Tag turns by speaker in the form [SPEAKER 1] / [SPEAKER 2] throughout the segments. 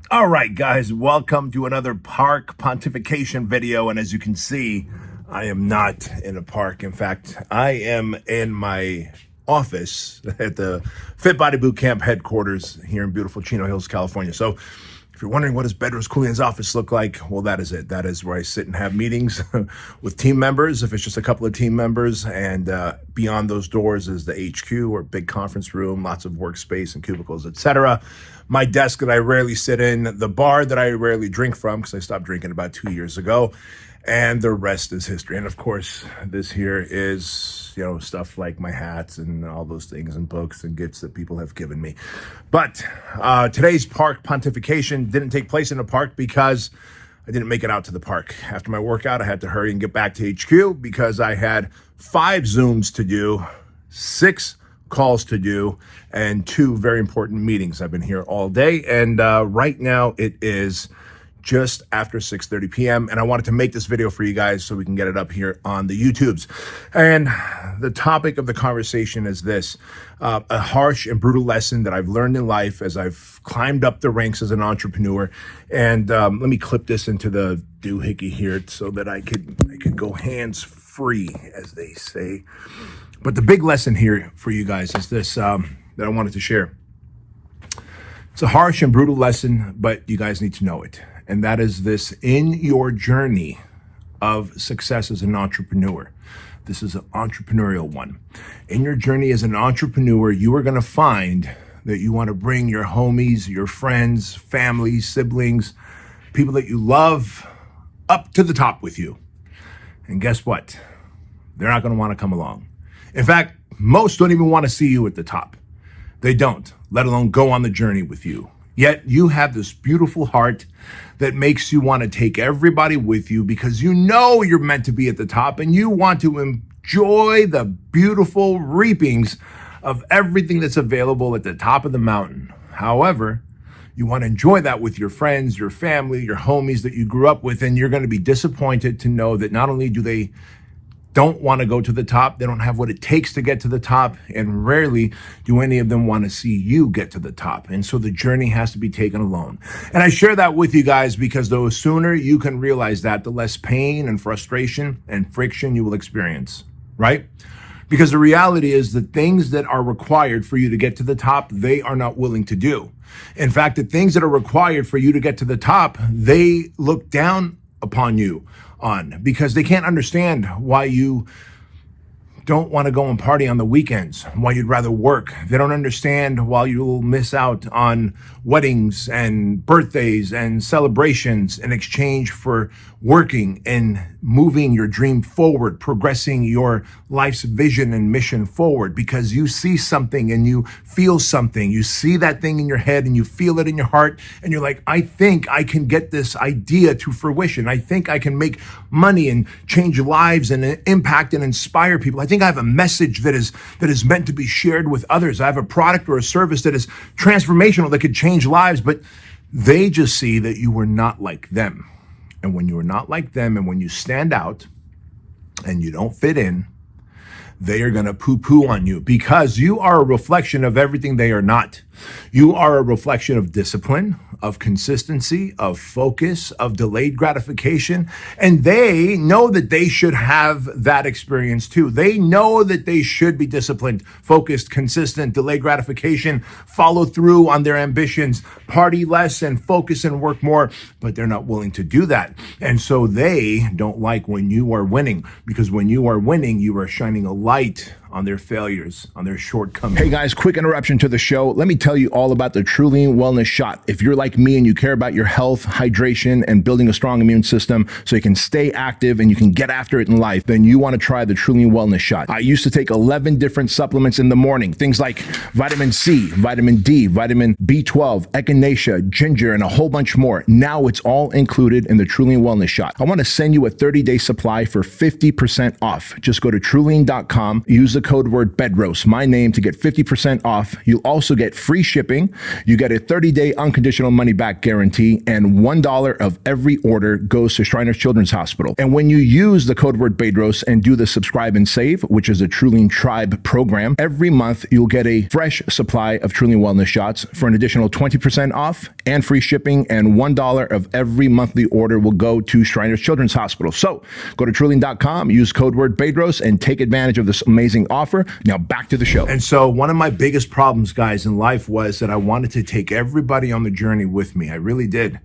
[SPEAKER 1] All right, guys, welcome to another park pontification video. And as you can see, I am not in a park. In fact, I am in my office at the Fit Body Boot Camp headquarters here in beautiful Chino Hills, California. So if you're wondering what does Bedros Keuilian's office look like, well, that is it. That is where I sit and have meetings with team members, if it's just a couple of team members. And beyond those doors is the HQ or big conference room, lots of workspace and cubicles, etc. My desk that I rarely sit in, the bar that I rarely drink from because I stopped drinking about 2 years ago, and the rest is history. And of course, this here is, stuff like my hats and all those things and books and gifts that people have given me. But today's park pontification didn't take place in a park because I didn't make it out to the park. After my workout, I had to hurry and get back to HQ because I had 5 Zooms to do, 6 calls to do, and 2 very important meetings. I've been here all day, and right now it is just after 6:30 p.m. and I wanted to make this video for you guys so we can get it up here on the YouTubes. And the topic of the conversation is this: a harsh and brutal lesson that I've learned in life as I've climbed up the ranks as an entrepreneur. And let me clip this into the doohickey here so that I could go hands free, as they say. But the big lesson here for you guys is this that I wanted to share. It's a harsh and brutal lesson, but you guys need to know it. And that is this: in your journey of success as an entrepreneur, this is an entrepreneurial one. In your journey as an entrepreneur, you are going to find that you want to bring your homies, your friends, family, siblings, people that you love up to the top with you. And guess what? They're not going to want to come along. In fact, most don't even want to see you at the top. They don't, let alone go on the journey with you. Yet you have this beautiful heart that makes you want to take everybody with you because you know you're meant to be at the top and you want to enjoy the beautiful reapings of everything that's available at the top of the mountain. However, you want to enjoy that with your friends, your family, your homies that you grew up with, and you're going to be disappointed to know that not only do they don't want to go to the top, they don't have what it takes to get to the top, and rarely do any of them want to see you get to the top. And so the journey has to be taken alone. And I share that with you guys because the sooner you can realize that, the less pain and frustration and friction you will experience, right? Because the reality is the things that are required for you to get to the top, they are not willing to do. In fact, the things that are required for you to get to the top, they look down upon you on because they can't understand why you don't want to go and party on the weekends, why you'd rather work. They don't understand why you'll miss out on weddings and birthdays and celebrations in exchange for working and moving your dream forward, progressing your life's vision and mission forward, because you see something and you feel something. You see that thing in your head and you feel it in your heart and you're like, I think I can get this idea to fruition. I think I can make money and change lives and impact and inspire people. I think I have a message that is meant to be shared with others. I have a product or a service that is transformational, that could change lives, but they just see that you were not like them. And when you are not like them and when you stand out and you don't fit in, they are going to poo-poo on you because you are a reflection of everything they are not. You are a reflection of discipline, of consistency, of focus, of delayed gratification. And they know that they should have that experience too. They know that they should be disciplined, focused, consistent, delayed gratification, follow through on their ambitions, party less and focus and work more, but they're not willing to do that. And so they don't like when you are winning, because when you are winning, you are shining a light on their failures, on their shortcomings. Hey guys, quick interruption to the show. Let me tell you all about the Trulean Wellness Shot. If you're like me and you care about your health, hydration, and building a strong immune system so you can stay active and you can get after it in life, then you want to try the Trulean Wellness Shot. I used to take 11 different supplements in the morning, things like vitamin C, vitamin D, vitamin B12, echinacea, ginger, and a whole bunch more. Now it's all included in the Trulean Wellness Shot. I want to send you a 30-day supply for 50% off. Just go to Trulean.com, use the code word Bedros, my name, to get 50% off. You'll also get free shipping. You get a 30-day unconditional money-back guarantee, and $1 of every order goes to Shriners Children's Hospital. And when you use the code word Bedros and do the subscribe and save, which is a Trulean Tribe program, every month you'll get a fresh supply of Trulean wellness shots for an additional 20% off and free shipping, and $1 of every monthly order will go to Shriners Children's Hospital. So go to Trulean.com, use code word Bedros, and take advantage of this amazing offer. Now back to the show. And so one of my biggest problems, guys, in life was that I wanted to take everybody on the journey with me. I really did.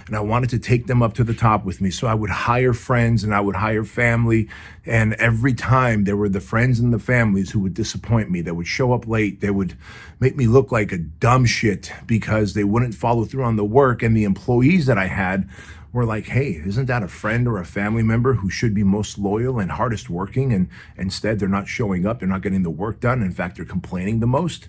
[SPEAKER 1] And I wanted to take them up to the top with me. So I would hire friends and I would hire family. And every time there were the friends and the families who would disappoint me, that would show up late, they would make me look like a dumb shit because they wouldn't follow through on the work. And the employees that I had were like, hey, isn't that a friend or a family member who should be most loyal and hardest working? And instead they're not showing up, they're not getting the work done. In fact, they're complaining the most.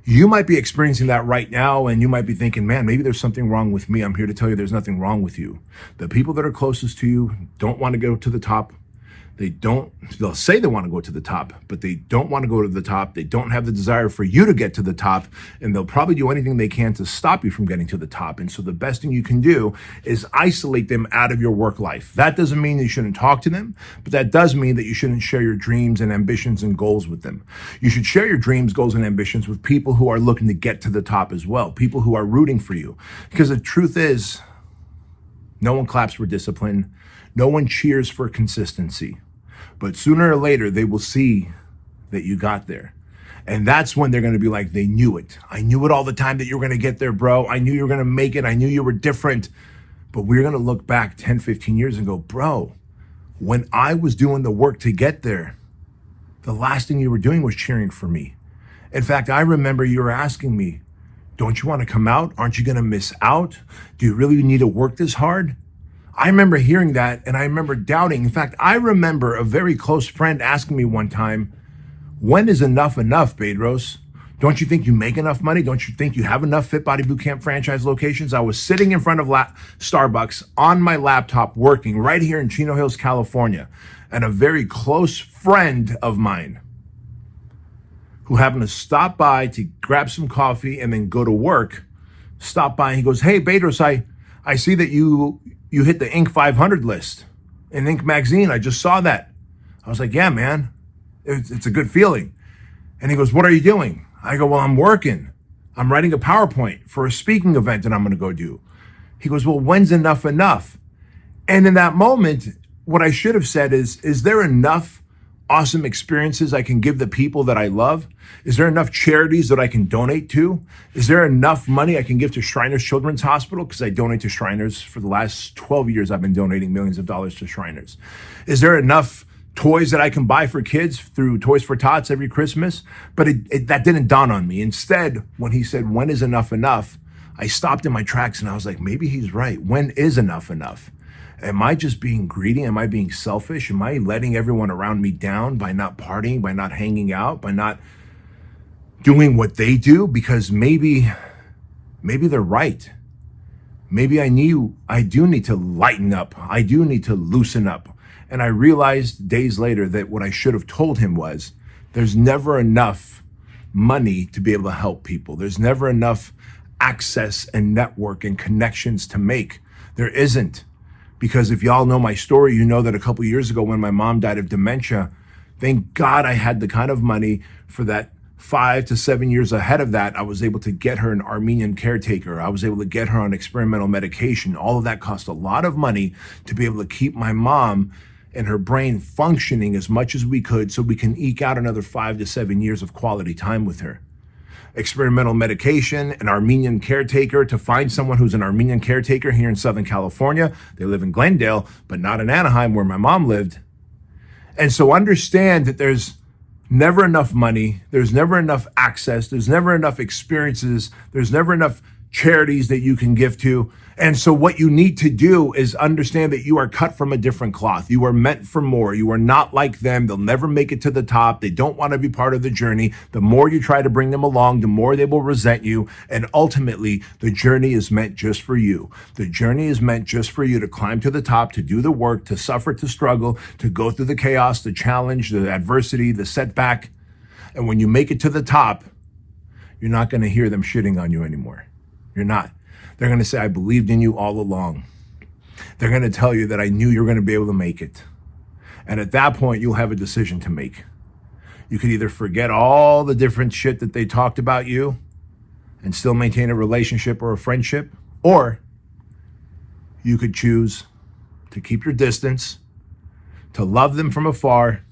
[SPEAKER 1] You might be experiencing that right now, and you might be thinking, man, maybe there's something wrong with me. I'm here to tell you there's nothing wrong with you. The people that are closest to you don't want to go to the top. They'll say they want to go to the top, but they don't want to go to the top. They don't have the desire for you to get to the top, and they'll probably do anything they can to stop you from getting to the top. And so the best thing you can do is isolate them out of your work life. That doesn't mean that you shouldn't talk to them, but that does mean that you shouldn't share your dreams and ambitions and goals with them. You should share your dreams, goals, and ambitions with people who are looking to get to the top as well, people who are rooting for you. Because the truth is, no one claps for discipline. No one cheers for consistency. But sooner or later, they will see that you got there. And that's when they're going to be like, they knew it. I knew it all the time that you were going to get there, bro. I knew you were going to make it. I knew you were different. But we're going to look back 10, 15 years and go, bro, when I was doing the work to get there, the last thing you were doing was cheering for me. In fact, I remember you were asking me, don't you want to come out? Aren't you going to miss out? Do you really need to work this hard? I remember hearing that, and I remember doubting. In fact, I remember a very close friend asking me one time, when is enough, Bedros? Don't you think you make enough money? Don't you think you have enough Fit Body Bootcamp franchise locations? I was sitting in front of Starbucks on my laptop working right here in Chino Hills, California, and a very close friend of mine who happened to stop by to grab some coffee and then go to work, stopped by and he goes, hey, Bedros, I see that you hit the Inc. 500 list in Inc. magazine. I just saw that. I was like, yeah, man, it's a good feeling. And he goes, what are you doing? I go, well, I'm working. I'm writing a PowerPoint for a speaking event that I'm going to go do. He goes, well, when's enough? And in that moment, what I should have said is there enough awesome experiences I can give the people that I love? Is there enough charities that I can donate to? Is there enough money I can give to Shriners Children's Hospital? Because I donate to Shriners. For the last 12 years, I've been donating millions of dollars to Shriners. Is there enough toys that I can buy for kids through Toys for Tots every Christmas? But that didn't dawn on me. Instead, when he said, when is enough? I stopped in my tracks and I was like, maybe he's right. When is enough? Am I just being greedy? Am I being selfish? Am I letting everyone around me down by not partying, by not hanging out, by not doing what they do? Because maybe they're right. Maybe I do need to lighten up. I do need to loosen up. And I realized days later that what I should have told him was, there's never enough money to be able to help people. There's never enough access and network and connections to make. There isn't. Because if y'all know my story, you know that a couple years ago when my mom died of dementia, thank God I had the kind of money for that 5 to 7 years ahead of that. I was able to get her an Armenian caretaker. I was able to get her on experimental medication. All of that cost a lot of money to be able to keep my mom and her brain functioning as much as we could so we can eke out another 5 to 7 years of quality time with her. Experimental medication, an Armenian caretaker, to find someone who's an Armenian caretaker here in Southern California. They live in Glendale, but not in Anaheim where my mom lived. And so understand that there's never enough money. There's never enough access. There's never enough experiences. There's never enough charities that you can give to. And so what you need to do is understand that you are cut from a different cloth. You are meant for more. You are not like them. They'll never make it to the top. They don't want to be part of the journey. The more you try to bring them along, the more they will resent you. And ultimately, the journey is meant just for you. The journey is meant just for you to climb to the top, to do the work, to suffer, to struggle, to go through the chaos, the challenge, the adversity, the setback. And when you make it to the top, you're not going to hear them shitting on you anymore. You're not. They're going to say, I believed in you all along. They're going to tell you that I knew you were going to be able to make it. And at that point, you'll have a decision to make. You could either forget all the different shit that they talked about you and still maintain a relationship or a friendship, or you could choose to keep your distance, to love them from afar,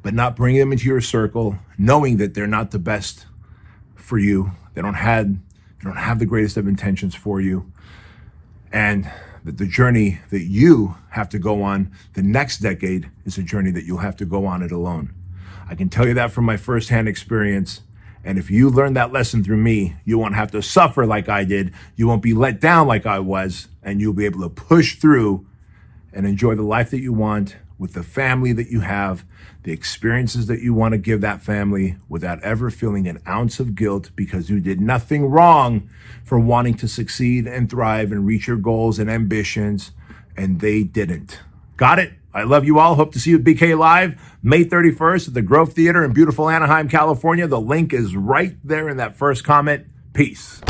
[SPEAKER 1] but not bring them into your circle, knowing that they're not the best for you. They don't have the greatest of intentions for you. And that the journey that you have to go on the next decade is a journey that you'll have to go on it alone. I can tell you that from my firsthand experience. And if you learn that lesson through me, you won't have to suffer like I did. You won't be let down like I was, and you'll be able to push through and enjoy the life that you want with the family that you have, the experiences that you want to give that family without ever feeling an ounce of guilt because you did nothing wrong for wanting to succeed and thrive and reach your goals and ambitions, and they didn't. Got it? I love you all. Hope to see you at BK Live May 31st at the Grove Theater in beautiful Anaheim, California. The link is right there in that first comment. Peace.